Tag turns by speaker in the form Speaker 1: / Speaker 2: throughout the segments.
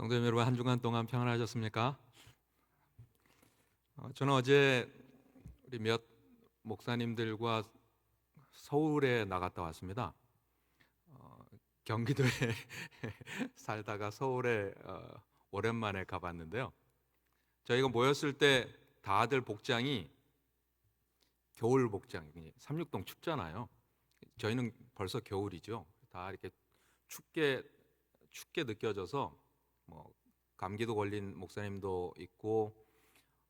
Speaker 1: 성도님 여러분, 한 주간 동안 평안하셨습니까? 저는 어제 우리 몇 목사님들과 서울에 나갔다 왔습니다. 경기도에 살다가 서울에 오랜만에 가봤는데요. 저희가 모였을 때 다들 복장이 겨울 복장, 36동 춥잖아요. 저희는 벌써 겨울이죠. 다 이렇게 춥게 느껴져서 뭐 감기도 걸린 목사님도 있고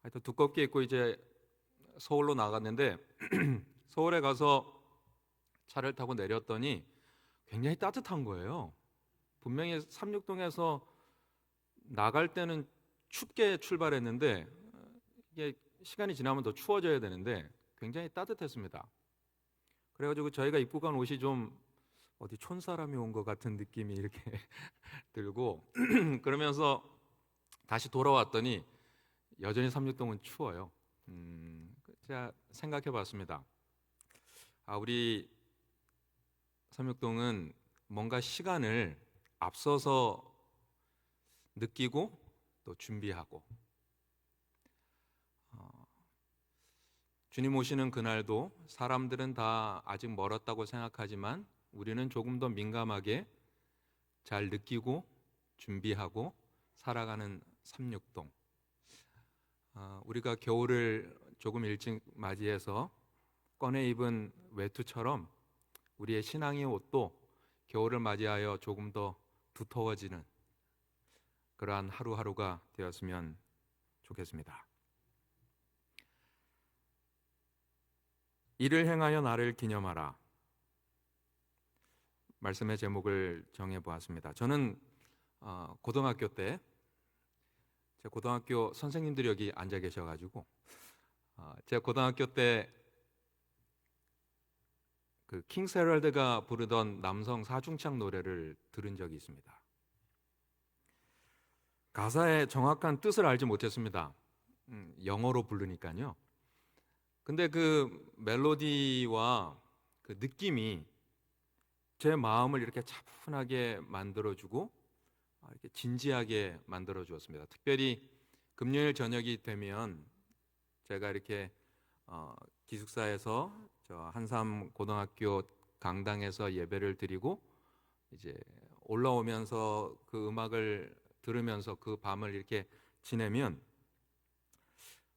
Speaker 1: 하여튼 두껍게 입고 이제 서울로 나갔는데 서울에 가서 차를 타고 내렸더니 굉장히 따뜻한 거예요. 분명히 삼육동에서 나갈 때는 춥게 출발했는데 이게 시간이 지나면 더 추워져야 되는데 굉장히 따뜻했습니다. 그래가지고 저희가 입고 간 옷이 좀 어디 촌사람이 온 것 같은 느낌이 이렇게 들고 그러면서 다시 돌아왔더니 여전히 삼육동은 추워요. 제가 생각해 봤습니다. 우리 삼육동은 뭔가 시간을 앞서서 느끼고 또 준비하고 주님 오시는 그날도 사람들은 다 아직 멀었다고 생각하지만 우리는 조금 더 민감하게 잘 느끼고 준비하고 살아가는 삼육동. 우리가 겨울을 조금 일찍 맞이해서 꺼내 입은 외투처럼 우리의 신앙의 옷도 겨울을 맞이하여 조금 더 두터워지는 그러한 하루하루가 되었으면 좋겠습니다. 이를 행하여 나를 기념하라. 말씀의 제목을 정해보았습니다. 저는 고등학교 때 제 고등학교 선생님들이 여기 앉아 계셔가지고 제 고등학교 때 그 킹스 헤럴드가 부르던 남성 사중창 노래를 들은 적이 있습니다. 가사의 정확한 뜻을 알지 못했습니다. 영어로 부르니까요. 근데 그 멜로디와 그 느낌이 제 마음을 이렇게 차분하게 만들어주고 이렇게 진지하게 만들어 주었습니다. 특별히 금요일 저녁이 되면 제가 이렇게 기숙사에서 저 한삼 고등학교 강당에서 예배를 드리고 이제 올라오면서 그 음악을 들으면서 그 밤을 이렇게 지내면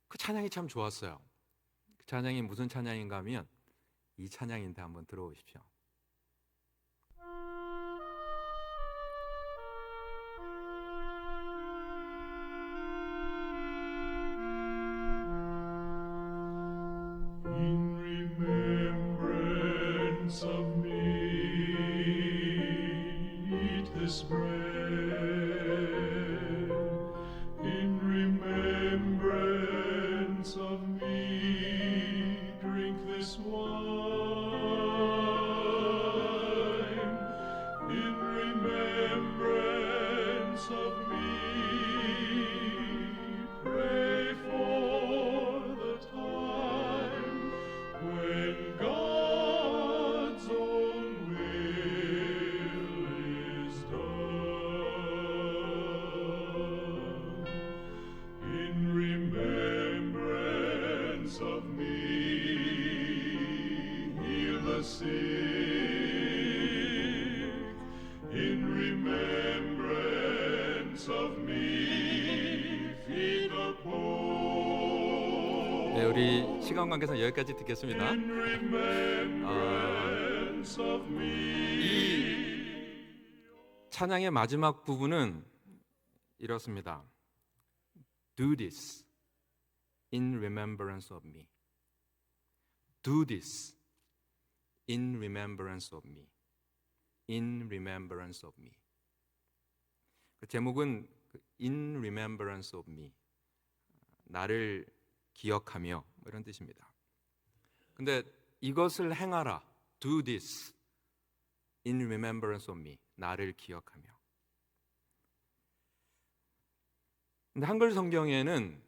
Speaker 1: 그 찬양이 참 좋았어요. 그 찬양이 무슨 찬양인가 하면 이 찬양인데 한번 들어보십시오.
Speaker 2: In remembrance of me, eat this bread. In remembrance of me, drink this wine. In remembrance of me, pray for the time when God's own will is done. In remembrance of me, heal the sick. In remembrance of me, feed the poor.
Speaker 1: 네, 우리 시간 관계상 여기까지 듣겠습니다.
Speaker 2: In remembrance of me.
Speaker 1: 찬양의 마지막 부분은 이렇습니다. Do this in remembrance of me. Do this in remembrance of me. In remembrance of me. 그 제목은 In remembrance of me. 나를 기억하며 이런 뜻입니다. 근데 이것을 행하라. Do this in remembrance of me. 나를 기억하며. 근데 한글 성경에는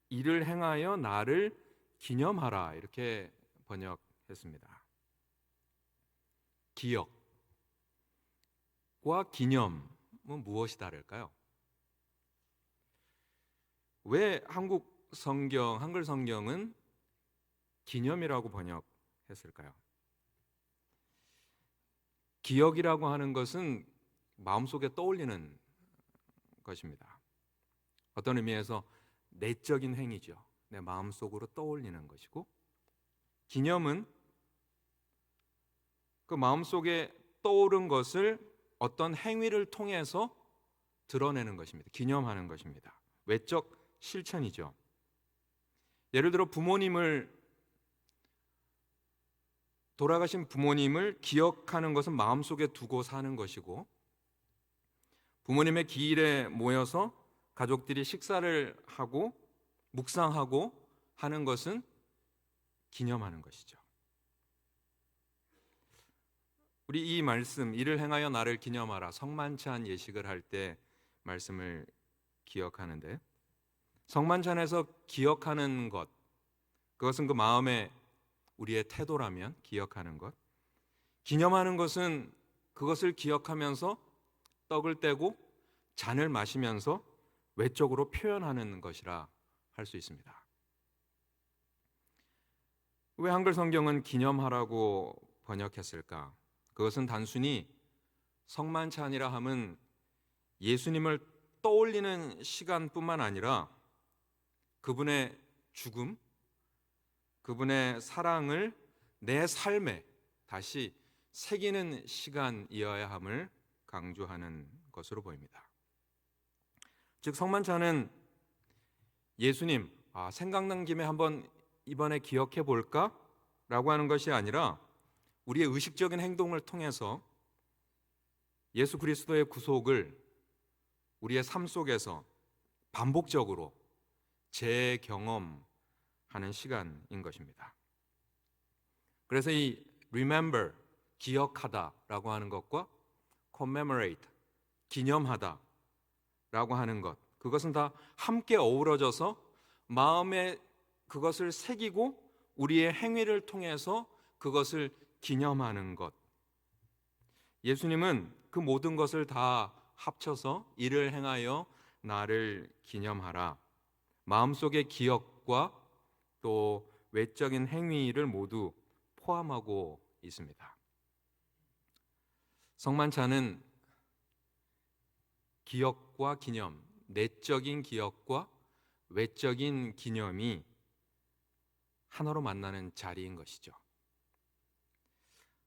Speaker 1: 이를 행하여 나를 기념하라 이렇게 번역했습니다. 기억. 기념은 무엇이 다를까요? 왜 한글 성경은 기념이라고 번역했을까요? 기억이라고 하는 것은 마음속에 떠올리는 것입니다. 어떤 의미에서 내적인 행위죠. 내 마음속으로 떠올리는 것이고, 기념은 그 마음속에 떠오른 것을 어떤 행위를 통해서 드러내는 것입니다. 기념하는 것입니다. 외적 실천이죠. 예를 들어 돌아가신 부모님을 기억하는 것은 마음속에 두고 사는 것이고, 부모님의 기일에 모여서 가족들이 식사를 하고 묵상하고 하는 것은 기념하는 것이죠. 우리 이 말씀, 이를 행하여 나를 기념하라, 성만찬 예식을 할 때 말씀을 기억하는데, 성만찬에서 기억하는 것, 그것은 그 마음에 우리의 태도라면 기억하는 것, 기념하는 것은 그것을 기억하면서 떡을 떼고 잔을 마시면서 외적으로 표현하는 것이라 할 수 있습니다. 왜 한글 성경은 기념하라고 번역했을까? 그것은 단순히 성만찬이라 함은 예수님을 떠올리는 시간뿐만 아니라 그분의 죽음, 그분의 사랑을 내 삶에 다시 새기는 시간이어야 함을 강조하는 것으로 보입니다. 즉 성만찬은 예수님, 생각난 김에 한번 이번에 기억해 볼까? 라고 하는 것이 아니라 우리의 의식적인 행동을 통해서 예수 그리스도의 구속을 우리의 삶 속에서 반복적으로 재경험하는 시간인 것입니다. 그래서 이 remember, 기억하다라고 하는 것과 commemorate, 기념하다라고 하는 것, 그것은 다 함께 어우러져서 마음에 그것을 새기고 우리의 행위를 통해서 그것을 기념하는 것. 예수님은 그 모든 것을 다 합쳐서 이를 행하여 나를 기념하라, 마음속의 기억과 또 외적인 행위를 모두 포함하고 있습니다. 성만찬은 기억과 기념, 내적인 기억과 외적인 기념이 하나로 만나는 자리인 것이죠.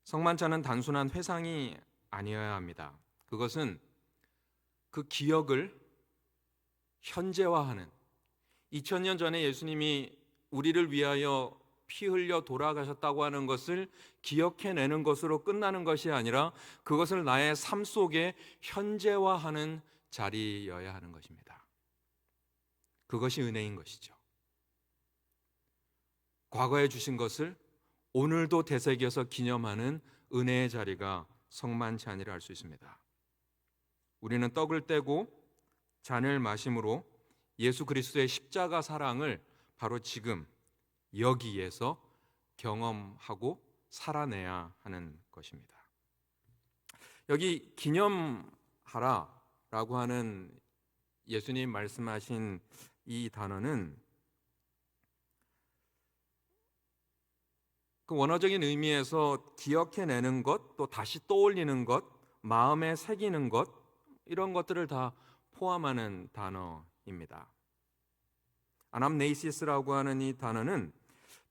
Speaker 1: 성만찬은 단순한 회상이 아니어야 합니다. 그것은 그 기억을 현재화하는, 2000년 전에 예수님이 우리를 위하여 피 흘려 돌아가셨다고 하는 것을 기억해내는 것으로 끝나는 것이 아니라 그것을 나의 삶 속에 현재화하는 자리여야 하는 것입니다. 그것이 은혜인 것이죠. 과거에 주신 것을 오늘도 되새겨서 기념하는 은혜의 자리가 성만찬이라 할 수 있습니다. 우리는 떡을 떼고 잔을 마심으로 예수 그리스도의 십자가 사랑을 바로 지금 여기에서 경험하고 살아내야 하는 것입니다. 여기 기념하라라고 하는 예수님 말씀하신 이 단어는 그 원어적인 의미에서 기억해내는 것, 또 다시 떠올리는 것, 마음에 새기는 것, 이런 것들을 다 포함하는 단어입니다. 아남네이시스라고 하는 이 단어는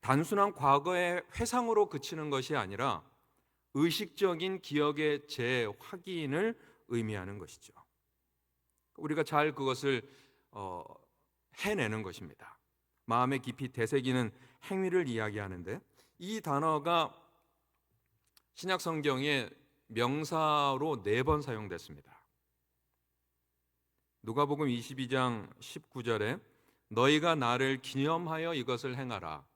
Speaker 1: 단순한 과거의 회상으로 그치는 것이 아니라 의식적인 기억의 재확인을 의미하는 것이죠. 우리가 잘 그것을 해내는 것입니다. 마음에 깊이 되새기는 행위를 이야기하는데, 이 단어가 신약 성경에 명사로 4번 사용됐습니다. 누가복음 22장 19절에 너희가 나를 기념하여 이것을 행하라,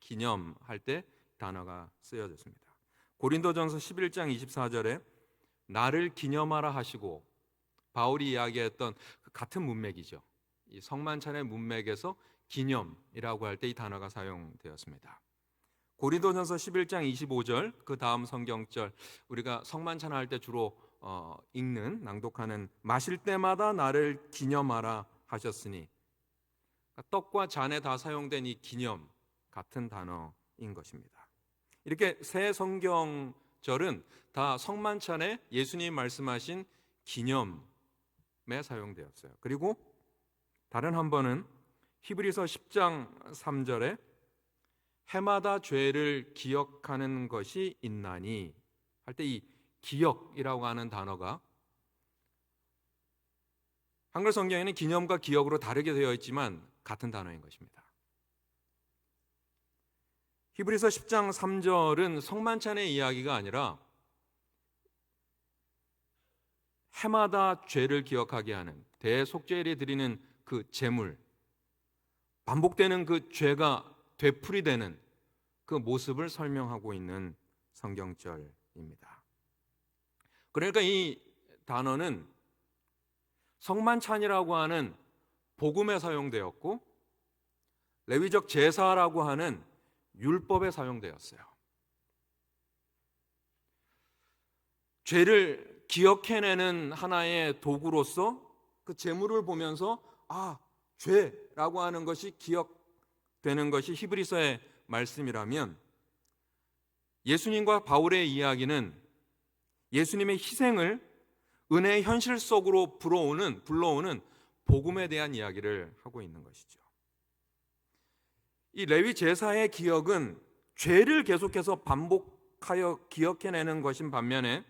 Speaker 1: 기념할 때 단어가 쓰여졌습니다. 고린도전서 11장 24절에 나를 기념하라 하시고, 바울이 이야기했던 그 같은 문맥이죠. 이 성만찬의 문맥에서 기념이라고 할 때 이 단어가 사용되었습니다. 고린도전서 11장 25절, 그 다음 성경절, 우리가 성만찬 할 때 주로 낭독하는 마실 때마다 나를 기념하라 하셨으니, 떡과 잔에 다 사용된 이 기념 같은 단어인 것입니다. 이렇게 새 성경절은 다 성만찬에 예수님 말씀하신 기념에 사용되었어요. 그리고 다른 한 번은 히브리서 10장 3절에 해마다 죄를 기억하는 것이 있나니 할 때 이 기억이라고 하는 단어가 한글 성경에는 기념과 기억으로 다르게 되어 있지만 같은 단어인 것입니다. 히브리서 10장 3절은 성만찬의 이야기가 아니라 해마다 죄를 기억하게 하는 대속죄일에 드리는 그 제물, 반복되는 그 죄가 되풀이되는 그 모습을 설명하고 있는 성경절입니다. 그러니까 이 단어는 성만찬이라고 하는 복음에 사용되었고 레위적 제사라고 하는 율법에 사용되었어요. 죄를 기억해내는 하나의 도구로서 그 제물을 보면서 죄라고 하는 것이 기억되는 것이 히브리서의 말씀이라면, 예수님과 바울의 이야기는 예수님의 희생을 은혜의 현실 속으로 불러오는 복음에 대한 이야기를 하고 있는 것이죠. 이 레위 제사의 기억은 죄를 계속해서 반복하여 기억해내는 것인 반면에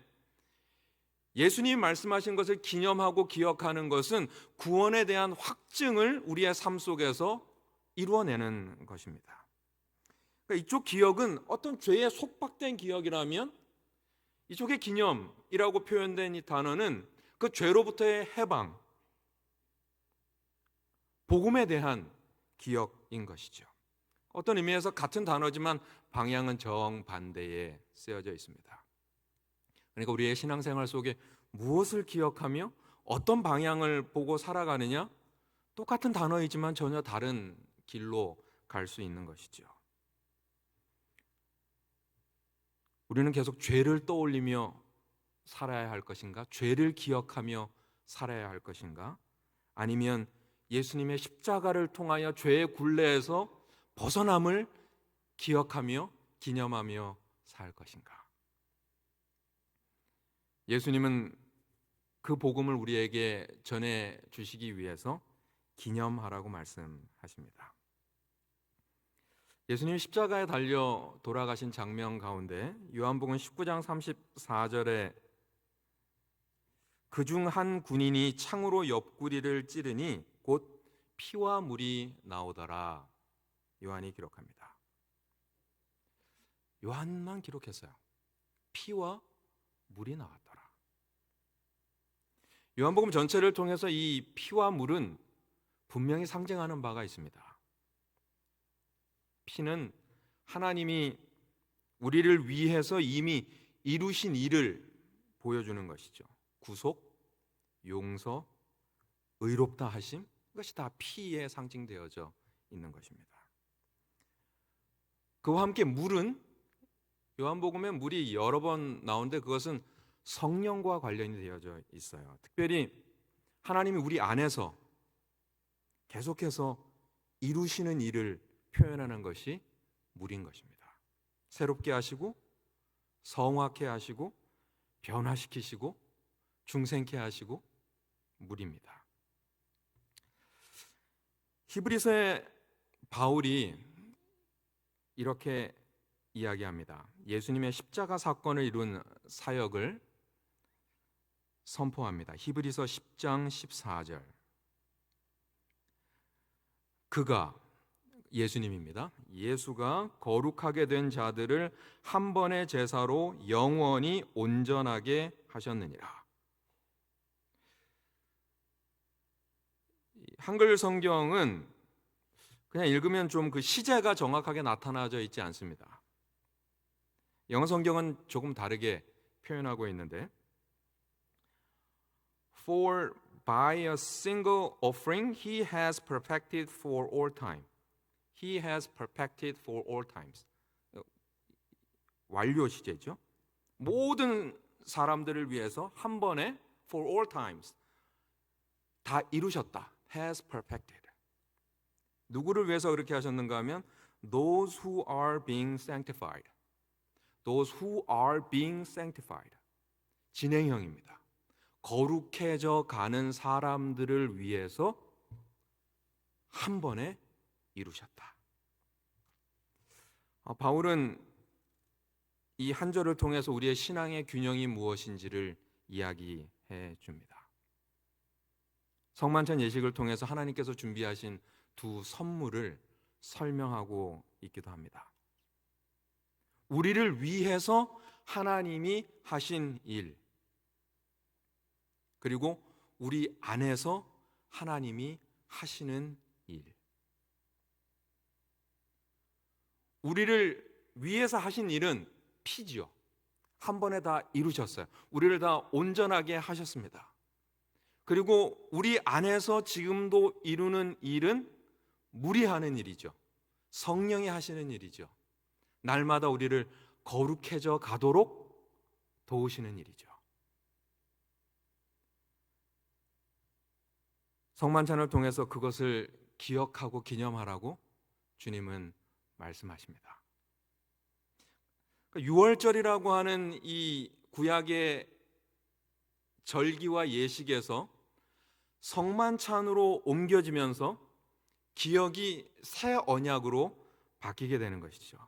Speaker 1: 예수님이 말씀하신 것을 기념하고 기억하는 것은 구원에 대한 확증을 우리의 삶 속에서 이루어내는 것입니다. 그러니까 이쪽 기억은 어떤 죄에 속박된 기억이라면, 이쪽의 기념이라고 표현된 이 단어는 그 죄로부터의 해방, 복음에 대한 기억인 것이죠. 어떤 의미에서 같은 단어지만 방향은 정반대에 쓰여져 있습니다. 그러니까 우리의 신앙생활 속에 무엇을 기억하며 어떤 방향을 보고 살아가느냐, 똑같은 단어이지만 전혀 다른 길로 갈 수 있는 것이죠. 우리는 계속 죄를 떠올리며 살아야 할 것인가? 죄를 기억하며 살아야 할 것인가? 아니면 예수님의 십자가를 통하여 죄의 굴레에서 벗어남을 기억하며 기념하며 살 것인가? 예수님은 그 복음을 우리에게 전해 주시기 위해서 기념하라고 말씀하십니다. 예수님이 십자가에 달려 돌아가신 장면 가운데 요한복음 19장 34절에 그중 한 군인이 창으로 옆구리를 찌르니 곧 피와 물이 나오더라, 요한이 기록합니다. 요한만 기록했어요. 피와 물이 나왔더라. 요한복음 전체를 통해서 이 피와 물은 분명히 상징하는 바가 있습니다. 피는 하나님이 우리를 위해서 이미 이루신 일을 보여주는 것이죠. 구속, 용서, 의롭다 하심, 이것이 다 피에 상징되어져 있는 것입니다. 그와 함께 물은, 요한복음에 물이 여러 번 나오는데 그것은 성령과 관련이 되어져 있어요. 특별히 하나님이 우리 안에서 계속해서 이루시는 일을 표현하는 것이 물인 것입니다. 새롭게 하시고 성화케 하시고 변화시키시고 중생케 하시고 물입니다. 히브리서의 바울이 이렇게 이야기합니다. 예수님의 십자가 사건을 이룬 사역을 선포합니다. 히브리서 10장 14절. 그가, 예수님입니다. 예수가 거룩하게 된 자들을 한 번의 제사로 영원히 온전하게 하셨느니라. 한글 성경은 그냥 읽으면 좀 그 시제가 정확하게 나타나져 있지 않습니다. 영어 성경은 조금 다르게 표현하고 있는데, For by a single offering he has perfected for all time. He has perfected for all times. 완료 시제죠. 모든 사람들을 위해서 한 번에 for all times 다 이루셨다. has perfected. 누구를 위해서 그렇게 하셨는가 하면 those who are being sanctified. those who are being sanctified. 진행형입니다. 거룩해져 가는 사람들을 위해서 한 번에 이루셨다. 바울은 이 한 절을 통해서 우리의 신앙의 균형이 무엇인지를 이야기해 줍니다. 성만찬 예식을 통해서 하나님께서 준비하신 두 선물을 설명하고 있기도 합니다. 우리를 위해서 하나님이 하신 일, 그리고 우리 안에서 하나님이 하시는 일. 우리를 위해서 하신 일은 피지요. 한 번에 다 이루셨어요. 우리를 다 온전하게 하셨습니다. 그리고 우리 안에서 지금도 이루는 일은 무리하는 일이죠. 성령이 하시는 일이죠. 날마다 우리를 거룩해져 가도록 도우시는 일이죠. 성만찬을 통해서 그것을 기억하고 기념하라고 주님은 말씀하십니다. 유월절이라고 하는 이 구약의 절기와 예식에서 성만찬으로 옮겨지면서 기억이 새 언약으로 바뀌게 되는 것이죠.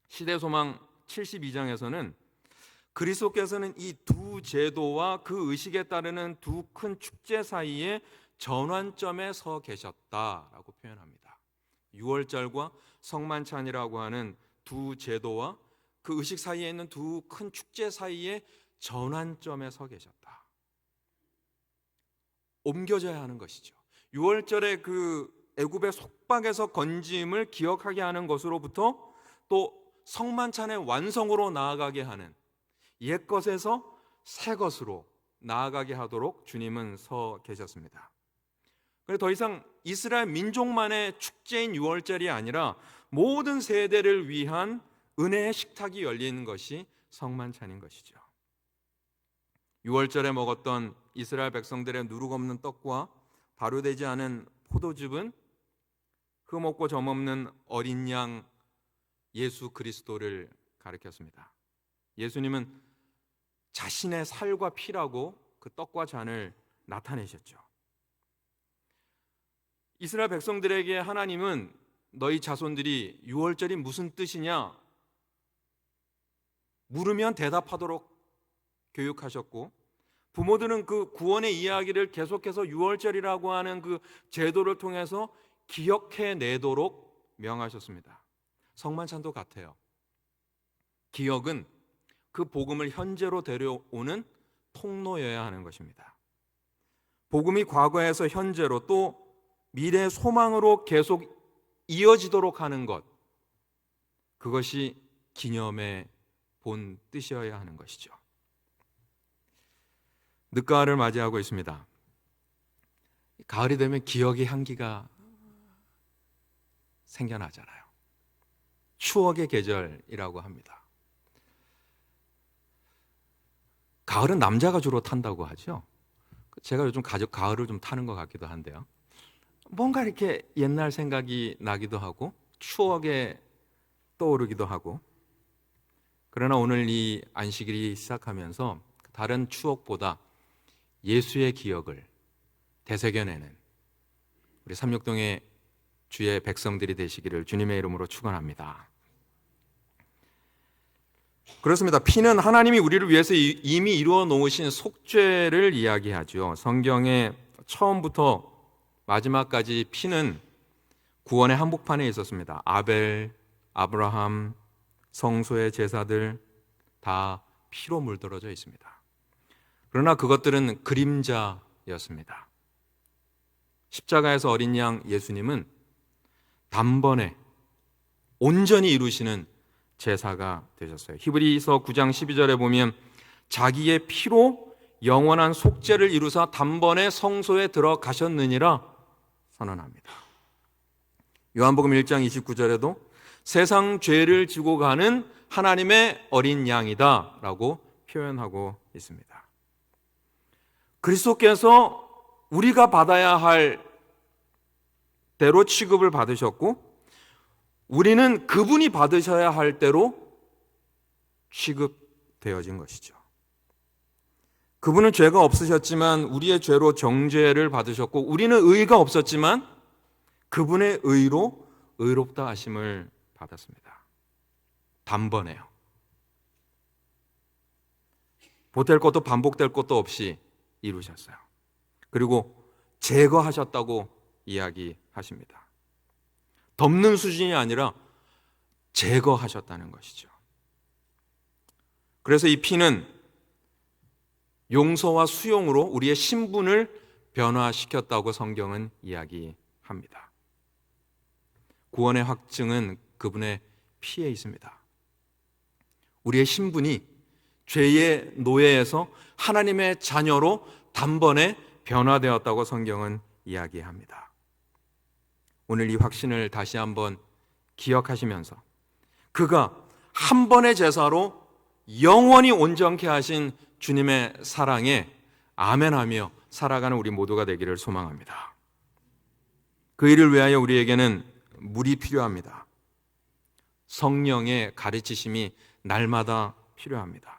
Speaker 1: 시대소망 72장에서는 그리스도께서는 이 두 제도와 그 의식에 따르는 두 큰 축제 사이에 전환점에 서 계셨다라고 표현합니다. 유월절과 성만찬이라고 하는 두 제도와 그 의식 사이에 있는 두 큰 축제 사이에 전환점에 서 계셨다. 옮겨져야 하는 것이죠. 유월절의 그 애굽의 속박에서 건짐을 기억하게 하는 것으로부터 또 성만찬의 완성으로 나아가게 하는 옛것에서 새것으로 나아가게 하도록 주님은 서 계셨습니다. 그래서 더 이상 이스라엘 민족만의 축제인 유월절이 아니라 모든 세대를 위한 은혜의 식탁이 열리는 것이 성만찬인 것이죠. 유월절에 먹었던 이스라엘 백성들의 누룩 없는 떡과 발효되지 않은 포도즙은 흠없고 점없는 어린 양 예수 그리스도를 가리켰습니다. 예수님은 자신의 살과 피라고 그 떡과 잔을 나타내셨죠. 이스라엘 백성들에게 하나님은 너희 자손들이 유월절이 무슨 뜻이냐 물으면 대답하도록 교육하셨고, 부모들은 그 구원의 이야기를 계속해서 유월절이라고 하는 그 제도를 통해서 기억해내도록 명하셨습니다. 성만찬도 같아요. 기억은 그 복음을 현재로 데려오는 통로여야 하는 것입니다. 복음이 과거에서 현재로 또 미래의 소망으로 계속 이어지도록 하는 것, 그것이 기념의 본 뜻이어야 하는 것이죠. 늦가을을 맞이하고 있습니다. 가을이 되면 기억의 향기가 생겨나잖아요. 추억의 계절이라고 합니다. 가을은 남자가 주로 탄다고 하죠. 제가 요즘 가을을 좀 타는 것 같기도 한데요. 뭔가 이렇게 옛날 생각이 나기도 하고 추억에 떠오르기도 하고, 그러나 오늘 이 안식일이 시작하면서 다른 추억보다 예수의 기억을 되새겨내는 우리 삼육동의 주의 백성들이 되시기를 주님의 이름으로 축원합니다. 그렇습니다. 피는 하나님이 우리를 위해서 이미 이루어 놓으신 속죄를 이야기하죠. 성경의 처음부터 마지막까지 피는 구원의 한복판에 있었습니다. 아벨, 아브라함, 성소의 제사들 다 피로 물들어져 있습니다. 그러나 그것들은 그림자였습니다. 십자가에서 어린 양 예수님은 단번에 온전히 이루시는 제사가 되셨어요. 히브리서 9장 12절에 보면 자기의 피로 영원한 속죄를 이루사 단번에 성소에 들어가셨느니라 선언합니다. 요한복음 1장 29절에도 세상 죄를 지고 가는 하나님의 어린 양이다 라고 표현하고 있습니다. 그리스도께서 우리가 받아야 할 대로 취급을 받으셨고 우리는 그분이 받으셔야 할 대로 취급되어진 것이죠. 그분은 죄가 없으셨지만 우리의 죄로 정죄를 받으셨고 우리는 의가 없었지만 그분의 의로 의롭다 하심을 받았습니다. 단번에요. 보탤 것도 반복될 것도 없이 이루셨어요. 그리고 제거하셨다고 이야기하십니다. 덮는 수준이 아니라 제거하셨다는 것이죠. 그래서 이 피는 용서와 수용으로 우리의 신분을 변화시켰다고 성경은 이야기합니다. 구원의 확증은 그분의 피에 있습니다. 우리의 신분이 죄의 노예에서 하나님의 자녀로 단번에 변화되었다고 성경은 이야기합니다. 오늘 이 확신을 다시 한번 기억하시면서 그가 한 번의 제사로 영원히 온전케 하신 주님의 사랑에 아멘하며 살아가는 우리 모두가 되기를 소망합니다. 그 일을 위하여 우리에게는 물이 필요합니다. 성령의 가르치심이 날마다 필요합니다.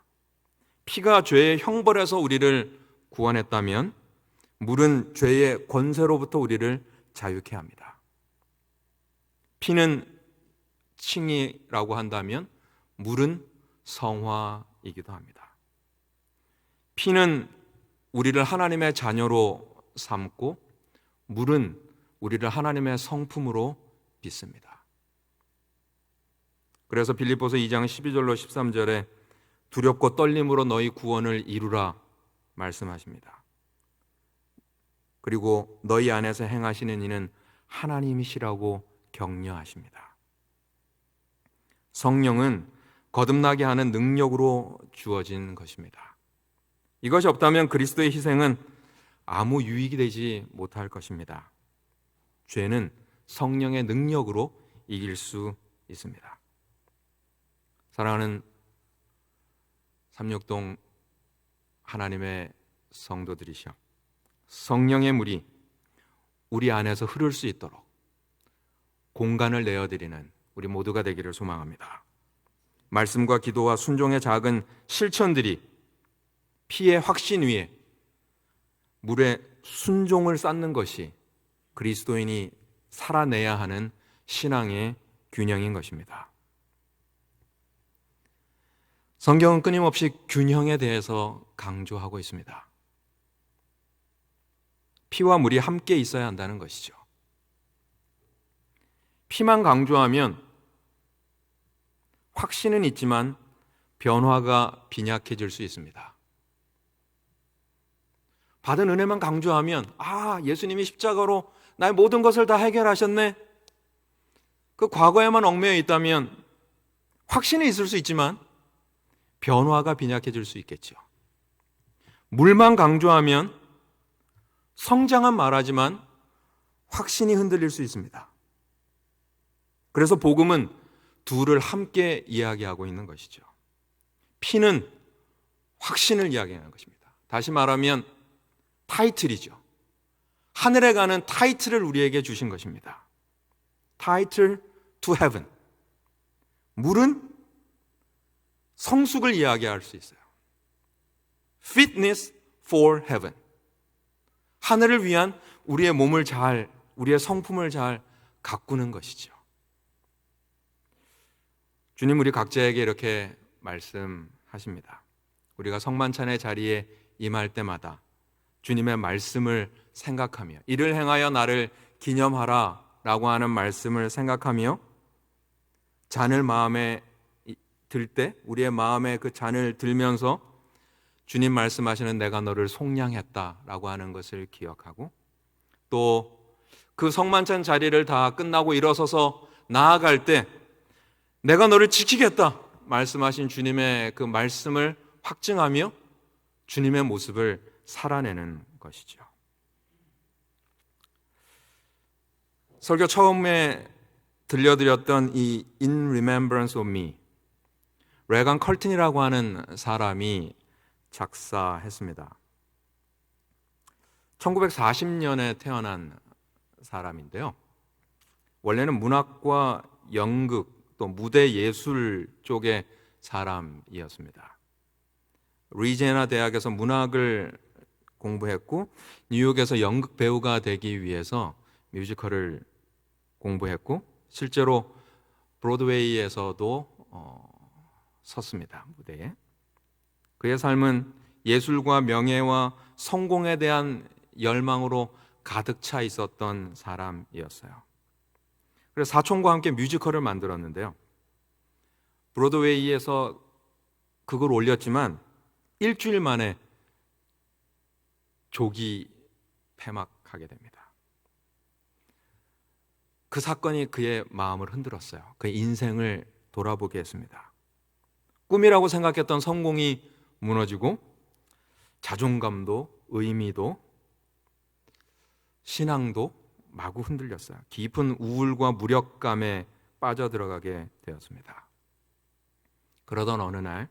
Speaker 1: 피가 죄의 형벌에서 우리를 구원했다면 물은 죄의 권세로부터 우리를 자유케 합니다. 피는 칭이라고 한다면 물은 성화이기도 합니다. 피는 우리를 하나님의 자녀로 삼고 물은 우리를 하나님의 성품으로 빚습니다. 그래서 빌립보서 2장 12절로 13절에 두렵고 떨림으로 너희 구원을 이루라 말씀하십니다. 그리고 너희 안에서 행하시는 이는 하나님이시라고 격려하십니다. 성령은 거듭나게 하는 능력으로 주어진 것입니다. 이것이 없다면 그리스도의 희생은 아무 유익이 되지 못할 것입니다. 죄는 성령의 능력으로 이길 수 있습니다. 사랑하는 삼육동 하나님의 성도들이시여, 성령의 물이 우리 안에서 흐를 수 있도록 공간을 내어드리는 우리 모두가 되기를 소망합니다. 말씀과 기도와 순종의 작은 실천들이 피의 확신 위에 물의 순종을 쌓는 것이 그리스도인이 살아내야 하는 신앙의 균형인 것입니다. 성경은 끊임없이 균형에 대해서 강조하고 있습니다. 피와 물이 함께 있어야 한다는 것이죠. 피만 강조하면 확신은 있지만 변화가 빈약해질 수 있습니다. 받은 은혜만 강조하면 예수님이 십자가로 나의 모든 것을 다 해결하셨네. 그 과거에만 얽매여 있다면 확신이 있을 수 있지만 변화가 빈약해질 수 있겠죠. 물만 강조하면 성장은 말하지만 확신이 흔들릴 수 있습니다. 그래서 복음은 둘을 함께 이야기하고 있는 것이죠. 피는 확신을 이야기하는 것입니다. 다시 말하면 타이틀이죠. 하늘에 가는 타이틀을 우리에게 주신 것입니다. 타이틀 to heaven. 물은 성숙을 이야기할 수 있어요. Fitness for heaven. 하늘을 위한 우리의 몸을 잘, 우리의 성품을 잘 가꾸는 것이죠. 주님 우리 각자에게 이렇게 말씀하십니다. 우리가 성만찬의 자리에 임할 때마다 주님의 말씀을 생각하며 이를 행하여 나를 기념하라 라고 하는 말씀을 생각하며 잔을 마음에 들 때 우리의 마음에 그 잔을 들면서 주님 말씀하시는 내가 너를 속량했다 라고 하는 것을 기억하고 또 그 성만찬 자리를 다 끝나고 일어서서 나아갈 때 내가 너를 지키겠다 말씀하신 주님의 그 말씀을 확증하며 주님의 모습을 살아내는 것이죠. 설교 처음에 들려드렸던 이 In Remembrance of Me, 레간 컬튼이라고 하는 사람이 작사했습니다. 1940년에 태어난 사람인데요. 원래는 문학과 연극 또 무대 예술 쪽의 사람이었습니다. 루이지애나 대학에서 문학을 공부했고 뉴욕에서 연극 배우가 되기 위해서 뮤지컬을 공부했고 실제로 브로드웨이에서도 섰습니다. 무대에. 그의 삶은 예술과 명예와 성공에 대한 열망으로 가득 차 있었던 사람이었어요. 그래서 사촌과 함께 뮤지컬을 만들었는데요. 브로드웨이에서 그걸 올렸지만 일주일 만에 조기 폐막하게 됩니다. 그 사건이 그의 마음을 흔들었어요. 그의 인생을 돌아보게 했습니다. 꿈이라고 생각했던 성공이 무너지고 자존감도 의미도 신앙도 마구 흔들렸어요. 깊은 우울과 무력감에 빠져들어가게 되었습니다. 그러던 어느 날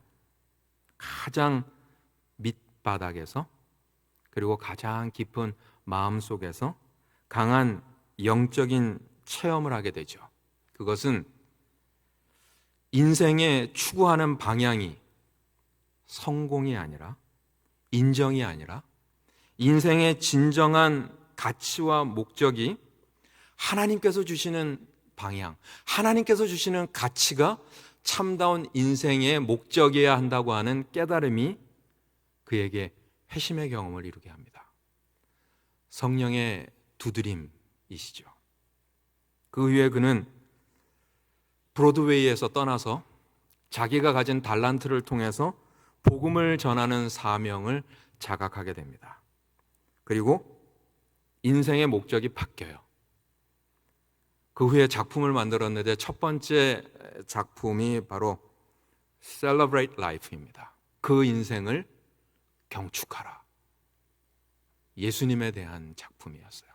Speaker 1: 가장 밑바닥에서 그리고 가장 깊은 마음속에서 강한 영적인 체험을 하게 되죠. 그것은 인생의 추구하는 방향이 성공이 아니라 인정이 아니라 인생의 진정한 가치와 목적이 하나님께서 주시는 방향, 하나님께서 주시는 가치가 참다운 인생의 목적이어야 한다고 하는 깨달음이 그에게 회심의 경험을 이루게 합니다. 성령의 두드림이시죠. 그 후에 그는 브로드웨이에서 떠나서 자기가 가진 달란트를 통해서 복음을 전하는 사명을 자각하게 됩니다. 그리고 인생의 목적이 바뀌어요. 그 후에 작품을 만들었는데 첫 번째 작품이 바로 Celebrate Life입니다. 그 인생을 경축하라. 예수님에 대한 작품이었어요.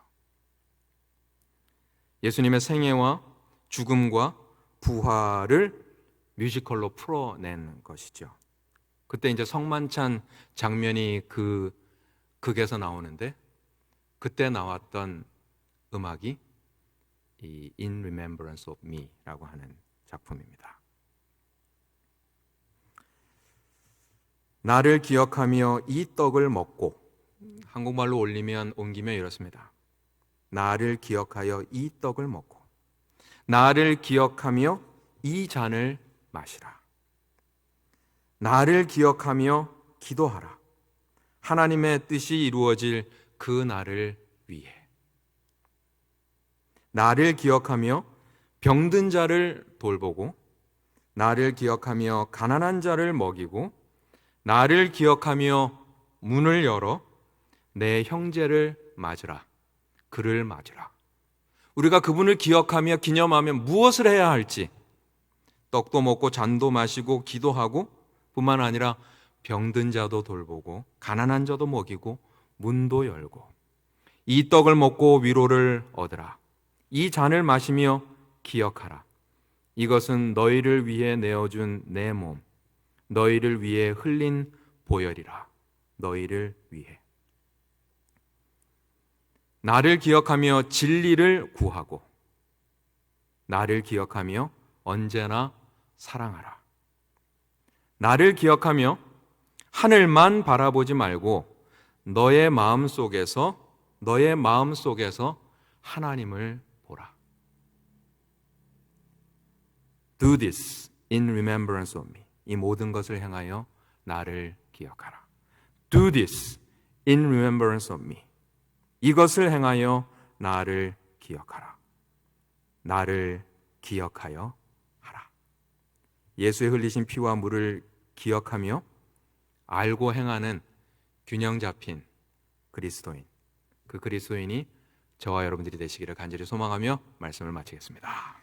Speaker 1: 예수님의 생애와 죽음과 부활을 뮤지컬로 풀어낸 것이죠. 그때 이제 성만찬 장면이 그 극에서 나오는데 그때 나왔던 음악이 이 In Remembrance of Me라고 하는 작품입니다. 나를 기억하며 이 떡을 먹고, 한국말로 옮기면 이렇습니다. 나를 기억하여 이 떡을 먹고 나를 기억하며 이 잔을 마시라. 나를 기억하며 기도하라. 하나님의 뜻이 이루어질 그 날을 위해. 나를 기억하며 병든 자를 돌보고 나를 기억하며 가난한 자를 먹이고 나를 기억하며 문을 열어 내 형제를 맞으라. 그를 맞으라. 우리가 그분을 기억하며 기념하며 무엇을 해야 할지, 떡도 먹고 잔도 마시고 기도하고 뿐만 아니라 병든 자도 돌보고 가난한 자도 먹이고 문도 열고 이 떡을 먹고 위로를 얻으라. 이 잔을 마시며 기억하라. 이것은 너희를 위해 내어준 내 몸, 너희를 위해 흘린 보혈이라. 너희를 위해. 나를 기억하며 진리를 구하고 나를 기억하며 언제나 사랑하라. 나를 기억하며 하늘만 바라보지 말고 너의 마음 속에서 하나님을 보라. Do this in remembrance of me. 이 모든 것을 행하여 나를 기억하라. Do this in remembrance of me. 이것을 행하여 나를 기억하라. 나를 기억하여 하라. 예수의 흘리신 피와 물을 기억하며 알고 행하는 균형 잡힌 그리스도인, 그 그리스도인이 저와 여러분들이 되시기를 간절히 소망하며 말씀을 마치겠습니다.